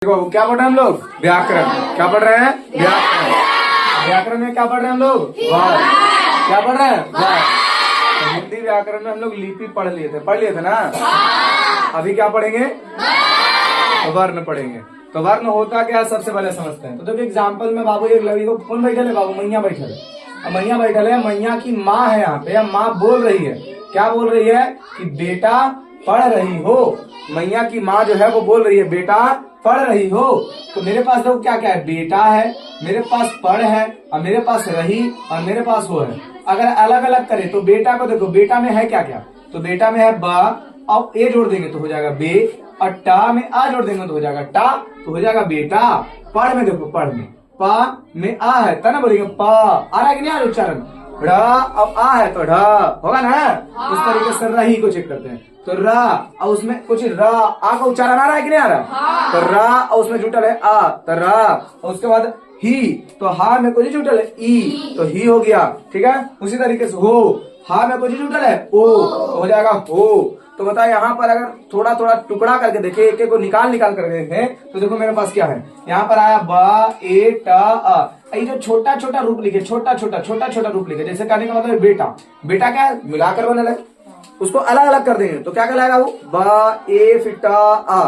देखो क्या पढ़ रहे हैं हम लोग? व्याकरण। क्या पढ़ रहे हैं? व्याकरण। व्याकरण में क्या पढ़ रहे हैं हम लोग? वर्ग। क्या पढ़ रहे हैं? वर्ग। तो हिंदी व्याकरण में हम लोग लिपि पढ़ लिए थे ना। अभी क्या पढ़ेंगे? वर्ण पढ़ेंगे। तो वर्ण होता क्या है सबसे पहले समझते हैं। तो देखो एग्जाम्पल में बाबू एक लड़की को कौन बैठल है? बाबू मैया बैठल है। अब मैया बैठल है, मैया की माँ है यहाँ पे। माँ बोल रही है, क्या बोल रही है? कि बेटा पढ़ रही हो। मैया की माँ जो है वो बोल रही है बेटा पढ़ रही हो। तो मेरे पास देखो क्या क्या है? बेटा है, मेरे पास पढ़ है, और मेरे पास रही, और मेरे पास वो है। अगर अलग अलग करें तो बेटा को देखो, बेटा में है क्या क्या? तो बेटा में है बा, अब ए जोड़ देंगे तो हो जाएगा बे, और टा में आ जोड़ देंगे तो हो जाएगा टा, तो हो जाएगा बेटा। पढ़ में देखो, पढ़ में पा में आ है, तना बोलेंगे पा। आ रहा है कि नहीं आ रहा उच्चारण? ढ, अब आ है तो ढ होगा ना। उस तरीके से रही को चेक करते हैं। तो रा, और उसमें कुछ रा, आ का उच्चारण आ रहा है कि नहीं आ रहा? तो रा, और उसमें जुटल है आ, तो रा। और उसके बाद ही, तो हा में कुछ जुटल है ई, तो ही हो गया। ठीक है, उसी तरीके से हो, हा में कुछ जुटल है ओ, तो हो जाएगा हो। तो बताए यहाँ पर अगर थोड़ा थोड़ा टुकड़ा करके देखे, एक एक को निकाल करके देखे, तो देखो मेरे पास क्या है। यहाँ पर आया बा ए टा अ। ये जो छोटा छोटा रूप लिखे, छोटा छोटा रूप लिखे, जैसे कहने का मतलब बेटा, बेटा क्या है? मिलाकर बने लगे, उसको अलग अलग कर देंगे तो क्या कहलाएगा वो? बा ए फिर टा आ।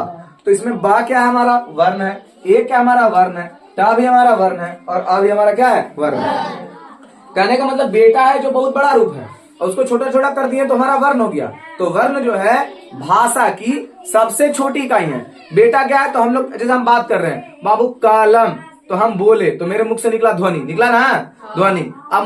तो इसमें बा क्या है? हमारा वर्ण है। ए क्या हमारा? वर्ण है। टा भी हमारा वर्ण है, और आ भी हमारा क्या है? वर्ण है। कहने का मतलब बेटा है जो बहुत बड़ा रूप है, और उसको छोटा छोटा कर दिए तो हमारा वर्ण हो गया। तो वर्ण जो है भाषा की सबसे छोटी इकाई है। बेटा क्या है? तो हम लोग जैसे हम बात कर रहे हैं बाबू कलम, तो हम बोले तो मेरे मुख से निकला ध्वनि, निकला ना ध्वनि। अब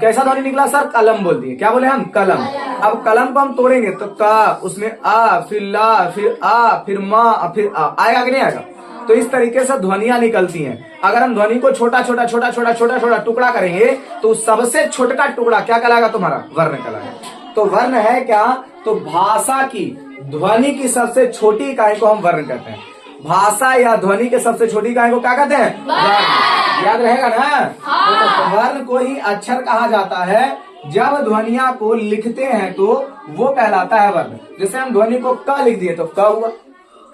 कैसा ध्वनि निकला सर? कलम बोल दिए। क्या बोले हम? कलम। अब कलम को हम तोड़ेंगे तो का, उसमें आ, फिर ला, फिर आ, फिर मा, फिर आ, आएगा कि नहीं आएगा? तो इस तरीके से ध्वनियां निकलती हैं। अगर हम ध्वनि को छोटा छोटा टुकड़ा करेंगे तो सबसे छोटा टुकड़ा क्या कहलाएगा तुम्हारा? वर्ण कहलाएगा। तो वर्ण है क्या? तो भाषा की ध्वनि की सबसे छोटी इकाई को हम वर्ण कहते हैं। भाषा या ध्वनि के सबसे छोटी इकाई को क्या कहते हैं? वर्ण। याद रहेगा ना? तो वर्ण को ही अक्षर कहा जाता है। जब ध्वनिया को लिखते हैं तो वो कहलाता है वर्ण। जैसे हम ध्वनि को क लिख दिए तो क हुआ,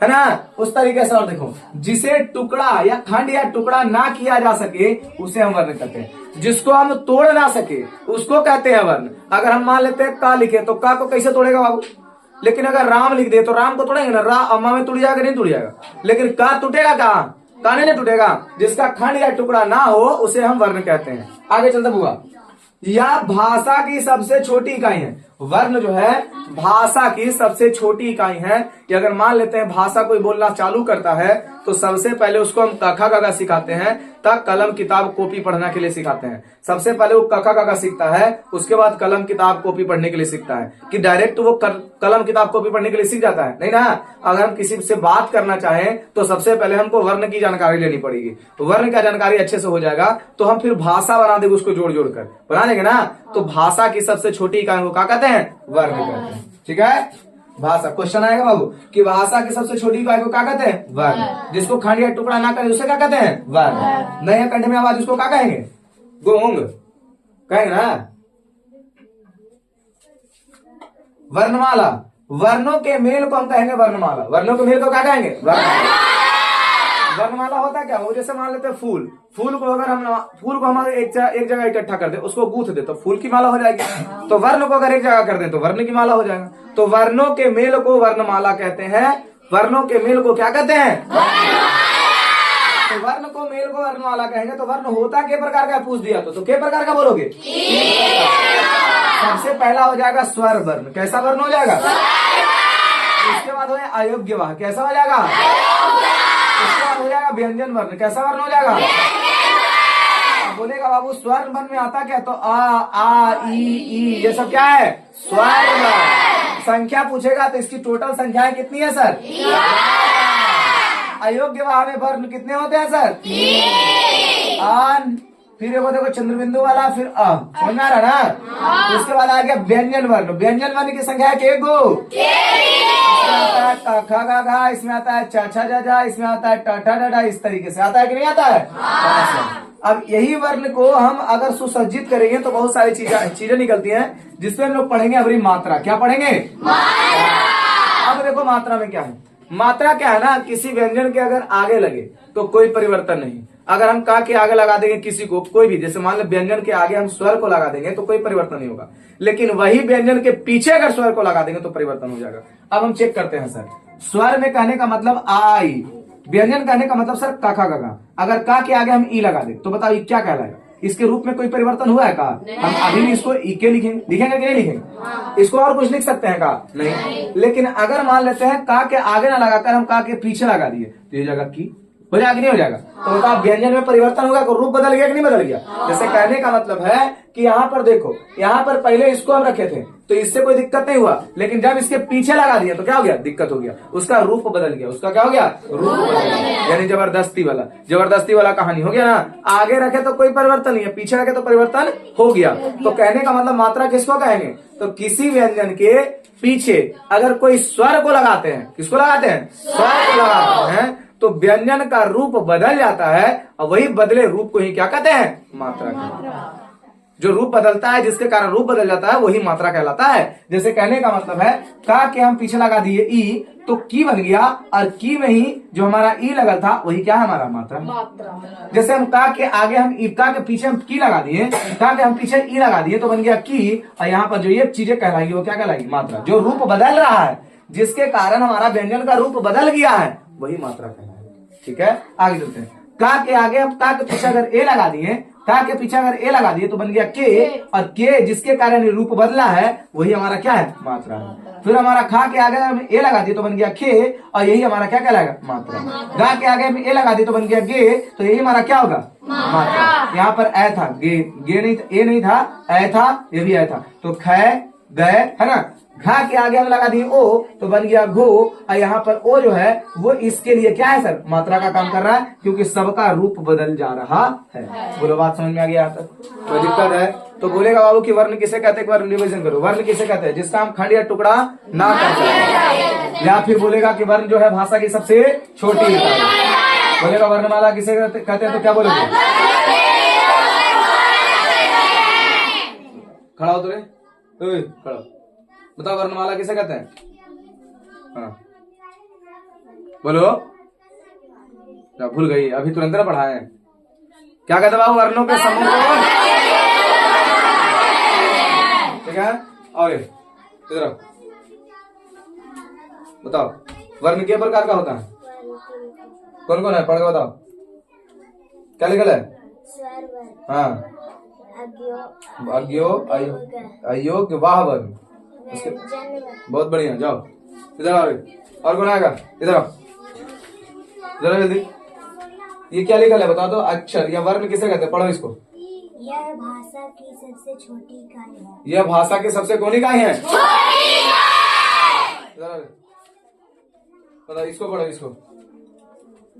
है ना? उस तरीके से। और देखो, जिसे टुकड़ा या खंड या टुकड़ा ना किया जा सके उसे हम वर्ण कहते हैं। जिसको हम तोड़ ना सके उसको कहते हैं वर्ण। अगर हम मान लेते हैं का लिखे तो का को कैसे तोड़ेगा बाबू? लेकिन अगर राम लिख दे तो राम को तोड़ेंगे ना, रा अम्मा में टूट जाएगा, नहीं टूट जाएगा। लेकिन का टूटेगा कहाँ? का नहीं टूटेगा। जिसका खंड या टुकड़ा ना हो उसे हम वर्ण कहते हैं। आगे चलते बुआ, यह भाषा की सबसे छोटी इकाई है। वर्ण जो है भाषा की सबसे छोटी इकाई है। कि अगर मान लेते हैं भाषा कोई बोलना चालू करता है तो सबसे पहले उसको हम कखा गगा सिखाते हैं, तब कलम किताब कॉपी पढ़ने के लिए सिखाते हैं। सबसे पहले वो कखा गगा सीखता है, उसके बाद कलम किताब कॉपी पढ़ने के लिए सीखता है। कि डायरेक्ट वो कलम किताब कॉपी पढ़ने के लिए सीख जाता है? नहीं ना। अगर हम किसी से बात करना चाहें तो सबसे पहले हमको वर्ण की जानकारी लेनी पड़ेगी। वर्ण का जानकारी अच्छे से हो जाएगा तो हम फिर भाषा बना देंगे, उसको जोड़ जोड़ कर बना देंगे ना। तो भाषा की सबसे छोटी इकाई को क्या कहते हैं? वर्ण कहते हैं। ठीक है, भाषा। क्वेश्चन आएगा बाबू कि भाषा की सबसे छोटी इकाई को क्या कहते हैं? वर्ण। जिसको खंड या टुकड़ा ना करे उसे क्या कहते हैं? वर्ण। नहीं है कंठ में आवाज उसको क्या कहेंगे? गूंग कहेंगे ना। वर्णमाला, वर्णों के मेल को हम कहेंगे वर्णमाला। वर्णों के मेल को क्या कहेंगे? वर्णमाला होता क्या? वो जैसे मान लेते हैं फूल, फूल को अगर हम फूल को हमारे एक जगह इकट्ठा कर दे, उसको गूंथ दे तो फूल की माला हो जाएगी। तो वर्ण को अगर एक जगह कर दे तो वर्ण की माला हो जाएगा। तो वर्णों के मेल को वर्णमाला कहते हैं। वर्णों के मेल को क्या कहते हैं? तो वर्ण को मेल को वर्णमाला कहेंगे। तो वर्ण होता के प्रकार का पूछ दिया तो के प्रकार का बोलोगे? सबसे पहला हो जाएगा स्वर वर्ण। कैसा वर्ण हो जाएगा? उसके बाद हो जाएगा अयोग्य वर्ण। कैसा हो जाएगा? उसके बाद हो जाएगा व्यंजन वर्ण। कैसा वर्ण हो जाएगा? बोलेगा बाबू स्वर वर्ण में आता क्या? तो आ ई ये सब क्या है? स्वर वर्ण। संख्या पूछेगा तो इसकी टोटल संख्याएं कितनी है सर? अयोग्य वर्ण कितने होते हैं सर? आन, फिर देखो चंद्रबिंदु वाला, फिर समझ आ रहा ना। इसके बाद आ गया व्यंजन वर्ण। व्यंजन वर्ण की संख्या है के गो। इसमें आता है ख गा घा, इसमें आता है च छ ज झ, इसमें आता है ट ठ ड ढ। इस तरीके से आता है कि नहीं आता है? अब यही वर्ण को हम अगर सुसज्जित करेंगे तो बहुत सारी चीजें निकलती हैं, जिसमें हम लोग पढ़ेंगे अभी मात्रा। क्या पढ़ेंगे? अब देखो मात्रा में क्या है। मात्रा क्या है ना, किसी व्यंजन के अगर आगे लगे तो कोई परिवर्तन नहीं। अगर हम का के आगे लगा देंगे किसी को, कोई भी, जैसे मान लो व्यंजन के आगे हम स्वर को लगा देंगे तो कोई परिवर्तन नहीं होगा, लेकिन वही व्यंजन के पीछे अगर स्वर को लगा देंगे तो परिवर्तन हो जाएगा। अब हम चेक करते हैं सर, स्वर में कहने का मतलब आ आई, व्यंजन कहने का मतलब सर का खा गा। अगर का के आगे हम ई लगा दे तो बताओ ये क्या कहलाएगा? इसके रूप में कोई परिवर्तन हुआ है का? हम अभी भी इसको ई के लिखेंगे कि नहीं लिखेंगे? इसको और कुछ लिख सकते हैं का? नहीं। लेकिन अगर मान लेते हैं का के आगे ना लगाकर हम का के पीछे लगा दिए तो ये जगह की हो जाएगा, नहीं हो जाएगा? तो बताओ व्यंजन में परिवर्तन होगा, रूप बदल गया कि नहीं बदल गया? जैसे कहने का मतलब है कि यहाँ पर देखो, यहाँ पर पहले इसको हम रखे थे तो इससे कोई दिक्कत नहीं हुआ, लेकिन जब इसके पीछे लगा दिया तो क्या हो गया? दिक्कत हो गया, उसका रूप बदल गया। उसका क्या हो गया? रूप बदल गया। यानी जबरदस्ती वाला कहानी हो गया ना। आगे रखे तो कोई परिवर्तन नहीं है, पीछे रखे तो परिवर्तन हो गया। तो कहने का मतलब मात्रा किसको कहेंगे? तो किसी व्यंजन के पीछे अगर कोई स्वर को लगाते हैं, किसको लगाते हैं? स्वर को लगाते हैं, तो व्यंजन का रूप बदल जाता है, और वही बदले रूप को ही क्या कहते हैं? मात्रा कहते हैं। जो रूप बदलता है, जिसके कारण रूप बदल जाता है, वही मात्रा कहलाता है। जैसे कहने का मतलब है का के हम पीछे लगा दिए ई तो की बन गया, और की में ही जो हमारा ई लगा था वही क्या है? हमारा मात्रा। जैसे हम का के आगे हम ई, का के पीछे हम की लगा दिए, का के हम पीछे ई लगा दिए तो बन गया की, और यहाँ पर जो ये चीजें कहलाएगी वो क्या कहलाएगी? मात्रा। जो रूप बदल रहा है, जिसके कारण हमारा व्यंजन का रूप बदल गया है, वही मात्रा कहलाएगी। ठीक है, आगे चलते हैं। का के आगे हम का के पीछे अगर ए लगा दिए, का के पीछे अगर ए लगा दिए तो बन गया के, और के जिसके कारण रूप बदला है वही हमारा क्या है? मात्रा है। फिर हमारा खा के आगे हम ए लगा दिए तो बन गया खे, और यही हमारा क्या कहलाएगा? मात्रा। गा के आगे हम ए लगा दिए तो बन गया गे, तो यही हमारा क्या होगा? मात्रा। यहाँ पर ए था, गे नहीं था, ए नहीं था, ए था, ये भी ए था, तो खे गए है ना। घा के आगे हम लगा दिए ओ तो बन गया घो, और यहाँ पर ओ जो है वो इसके लिए क्या है सर? मात्रा का काम कर रहा है, क्योंकि सबका रूप बदल जा रहा है। बोलो, बात समझ में आ गया? कोई दिक्कत है तो बोलेगा बाबू कि वर्ण किसे कहते हैं? वर्ण रिविजन करो। वर्ण किसे कहते हैं? जिसका हम खंड या टुकड़ा ना कर सकते। या फिर बोलेगा कि वर्ण जो है भाषा की सबसे छोटी इकाई। बोलेगा वर्णमाला किसे कहते हैं? तो क्या बोलेंगे? खड़ा हो तो रे, खड़ा, बताओ वर्णमाला किसे कहते हैं? हाँ बोलो, भूल गई, अभी तुरंत ना पढ़ाए। क्या कहते बाबू? वर्णों के समूह को, ठीक है। और इधर बताओ, वर्ण के प्रकार का होता है? कौन कौन है? पढ़ के बताओ, क्या लिखल है? हाँ, अज्ञो, अयोग्य, वाह वर्ण। बहुत बढ़िया, जाओ इधर आओ। और कौन आएगा? इधर आओ, जरा जल्दी। ये क्या लिखा है बता दो? अक्षर या वर्ण किसे कहते हैं? पढ़ो इसको। यह भाषा की सबसे छोटी इकाई है। यह भाषा की सबसे कौन इकाई है? बताओ, इसको पढ़ो, इसको।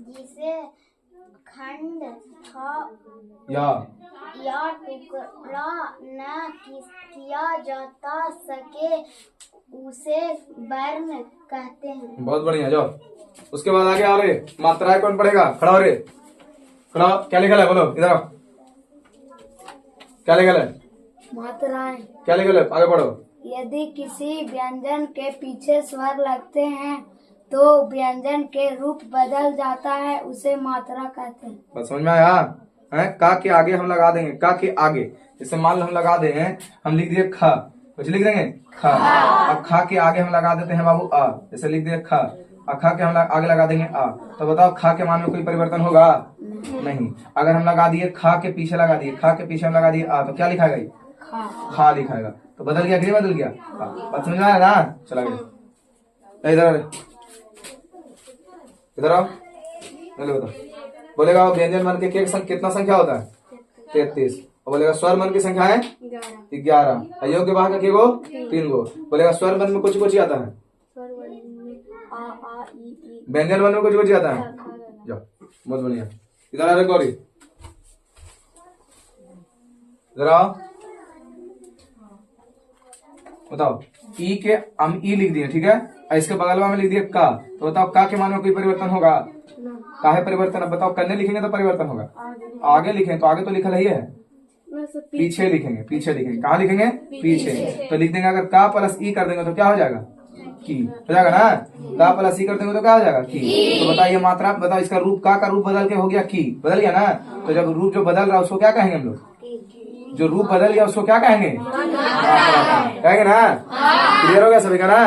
जिसे खंड या टुकड़ा न किया जाता सके उसे वर्ण कहते हैं। बहुत बढ़िया, जाओ। उसके बाद आगे आ रहे मात्राएं कौन पढ़ेगा? खड़ा हो रे, खड़ा। क्या लिखा है? बोलो इधर आओ, क्या लिखा है? मात्राएं। क्या लिखा है? आगे पढ़ो। यदि किसी व्यंजन के पीछे स्वर लगते हैं तो व्यंजन के रूप बदल जाता है, उसे मात्रा कहते हैं। बस समझ में आया? है? का के आगे हम लगा देंगे, का के आगे, जैसे मान लो हम लगा दे हैं, हम लिख दिए खा, कुछ लिख देंगे खा। अब खा के आगे हम लगा देते हैं बाबू आ, जैसे लिख दिए खा, और खा के हम आगे लगा देंगे आ, तो बताओ खा के मान में कोई परिवर्तन होगा? नहीं। अगर हम लगा दिए खा के पीछे लगा दिए, खा के पीछे हम लगा दिए आ, तो क्या लिखाएगा? खा लिखाएगा। तो बदल गया कि नहीं बदल गया? बात समझ में आया ना? चला गया। इधर आओ, बताओ। बोलेगा व्यंजन मन के कितना संख्या होता है? 33। और बोलेगा स्वर मन की संख्या है 11। अयोग्य वाह का गो 3 गो। बोलेगा स्वर मन में कुछ कुछ आता है? व्यंजन मन में कुछ कुछ आता है? जाओ, बहुत बढ़िया। इधर आ रहे गौरी, इधर आओ, बताओ। ई के हम ई लिख दिए, ठीक है, और इसके बगल में लिख दिया का, तो बताओ का के मान में कोई परिवर्तन होगा? काहे परिवर्तन? अब बताओ, करने लिखेंगे तो परिवर्तन होगा, आगे लिखेंगे तो आगे तो लिखा ही है, पीछे लिखेंगे, पीछे लिखेंगे। कहाँ लिखेंगे? पीछे। तो लिख देंगे, अगर का प्लस ई कर देंगे तो क्या हो जाएगा? की हो जाएगा ना। का प्लस ई कर देंगे तो क्या हो जाएगा की। तो बताइए मात्रा बताओ, इसका रूप का रूप बदल के हो गया की, बदल गया ना। तो जब रूप जो बदल रहा है उसको क्या कहेंगे हम लोग, जो रूप बदल गया उसको क्या कहेंगे, कहेंगे ना। क्लियर हो गया सभी का ना।